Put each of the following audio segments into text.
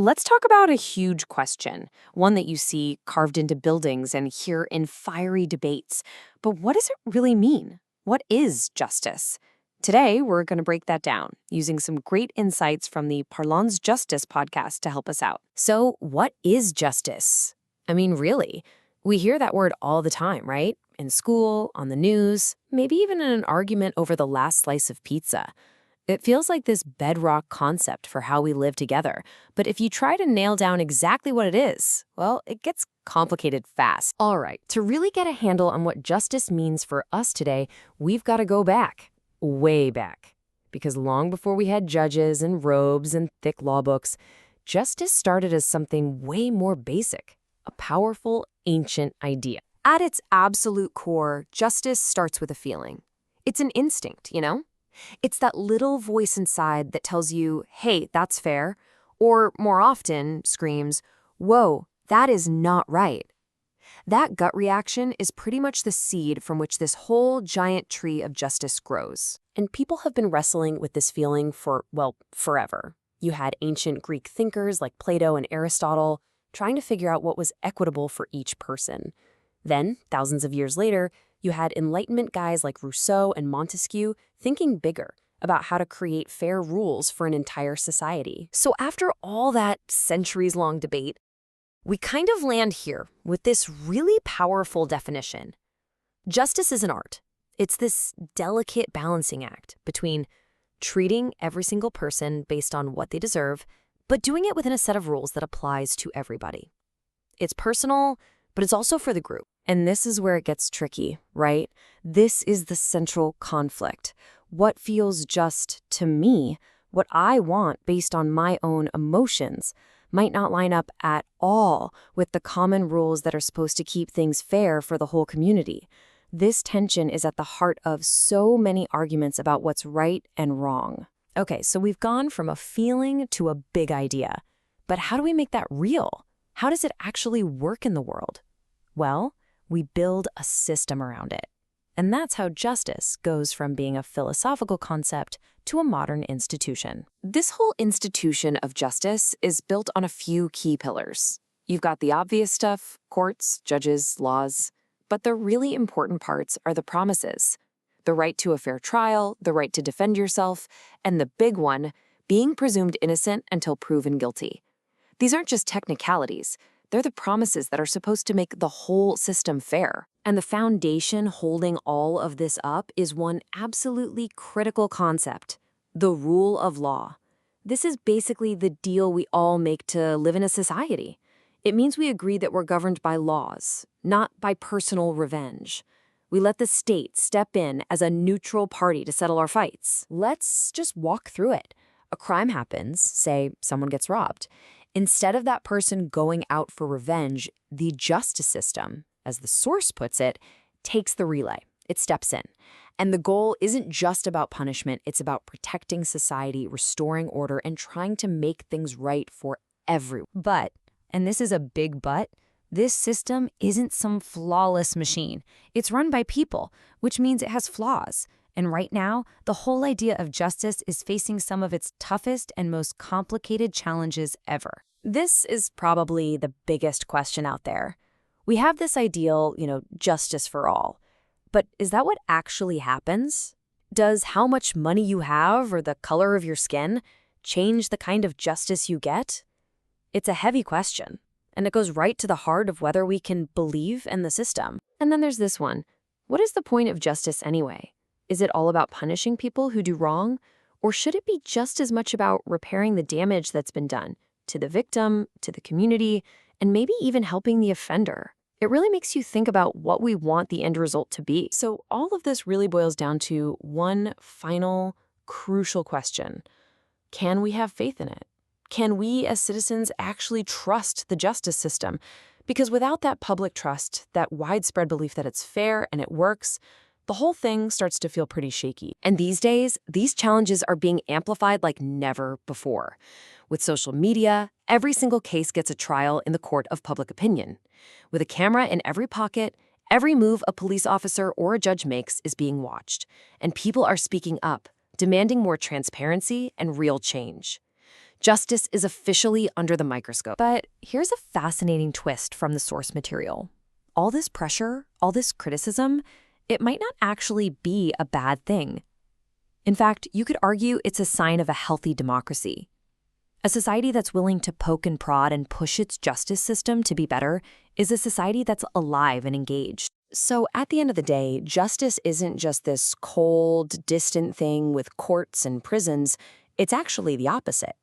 Let's talk about a huge question, one that you see carved into buildings and hear in fiery debates. But what does it really mean? What is justice? Today, we're going to break that down using some great insights from the Parlons Justice podcast to help us out. So, what is justice? I mean, really, we hear that word all the time, right? In school, on the news, maybe even in an argument over the last slice of pizza. It feels like this bedrock concept for how we live together. But if you try to nail down exactly what it is, well, it gets complicated fast. All right, to really get a handle on what justice means for us today, we've got to go back, way back. Because long before we had judges and robes and thick law books, justice started as something way more basic, a powerful, ancient idea. At its absolute core, justice starts with a feeling. It's an instinct, you know? It's that little voice inside that tells you, hey, that's fair, or more often screams, whoa, that is not right. That gut reaction is pretty much the seed from which this whole giant tree of justice grows. And people have been wrestling with this feeling for, well, forever. You had ancient Greek thinkers like Plato and Aristotle trying to figure out what was equitable for each person. Then, thousands of years later, you had Enlightenment guys like Rousseau and Montesquieu thinking bigger about how to create fair rules for an entire society. So after all that centuries-long debate, we kind of land here with this really powerful definition. Justice is an art. It's this delicate balancing act between treating every single person based on what they deserve, but doing it within a set of rules that applies to everybody. It's personal, but it's also for the group. And this is where it gets tricky, right? This is the central conflict. What feels just to me, what I want based on my own emotions, might not line up at all with the common rules that are supposed to keep things fair for the whole community. This tension is at the heart of so many arguments about what's right and wrong. Okay, so we've gone from a feeling to a big idea. But how do we make that real? How does it actually work in the world? Well, we build a system around it. And that's how justice goes from being a philosophical concept to a modern institution. This whole institution of justice is built on a few key pillars. You've got the obvious stuff, courts, judges, laws, but the really important parts are the promises. The right to a fair trial, the right to defend yourself, and the big one, being presumed innocent until proven guilty. These aren't just technicalities. They're the promises that are supposed to make the whole system fair. And the foundation holding all of this up is one absolutely critical concept, the rule of law. This is basically the deal we all make to live in a society. It means we agree that we're governed by laws, not by personal revenge. We let the state step in as a neutral party to settle our fights. Let's just walk through it. A crime happens, say someone gets robbed. Instead of that person going out for revenge, the justice system, as the source puts it, takes the relay. It steps in. And the goal isn't just about punishment, it's about protecting society, restoring order, and trying to make things right for everyone. But, and this is a big but, this system isn't some flawless machine. It's run by people, which means it has flaws. And right now, the whole idea of justice is facing some of its toughest and most complicated challenges ever. This is probably the biggest question out there. We have this ideal, justice for all. But is that what actually happens? Does how much money you have or the color of your skin change the kind of justice you get? It's a heavy question, and it goes right to the heart of whether we can believe in the system. And then there's this one. What is the point of justice anyway? Is it all about punishing people who do wrong? Or should it be just as much about repairing the damage that's been done to the victim, to the community, and maybe even helping the offender? It really makes you think about what we want the end result to be. So all of this really boils down to one final, crucial question. Can we have faith in it? Can we as citizens actually trust the justice system? Because without that public trust, that widespread belief that it's fair and it works, the whole thing starts to feel pretty shaky. And these days, these challenges are being amplified like never before. With social media, every single case gets a trial in the court of public opinion. With a camera in every pocket, every move a police officer or a judge makes is being watched. And people are speaking up, demanding more transparency and real change. Justice is officially under the microscope. But here's a fascinating twist from the source material. All this pressure, all this criticism, it might not actually be a bad thing. In fact, you could argue it's a sign of a healthy democracy. A society that's willing to poke and prod and push its justice system to be better is a society that's alive and engaged. So at the end of the day, justice isn't just this cold, distant thing with courts and prisons. It's actually the opposite.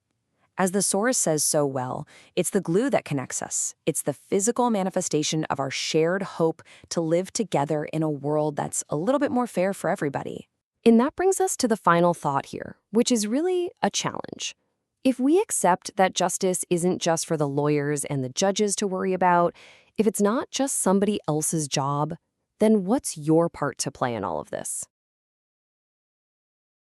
As the source says so well, it's the glue that connects us. It's the physical manifestation of our shared hope to live together in a world that's a little bit more fair for everybody. And that brings us to the final thought here, which is really a challenge. If we accept that justice isn't just for the lawyers and the judges to worry about, if it's not just somebody else's job, then what's your part to play in all of this?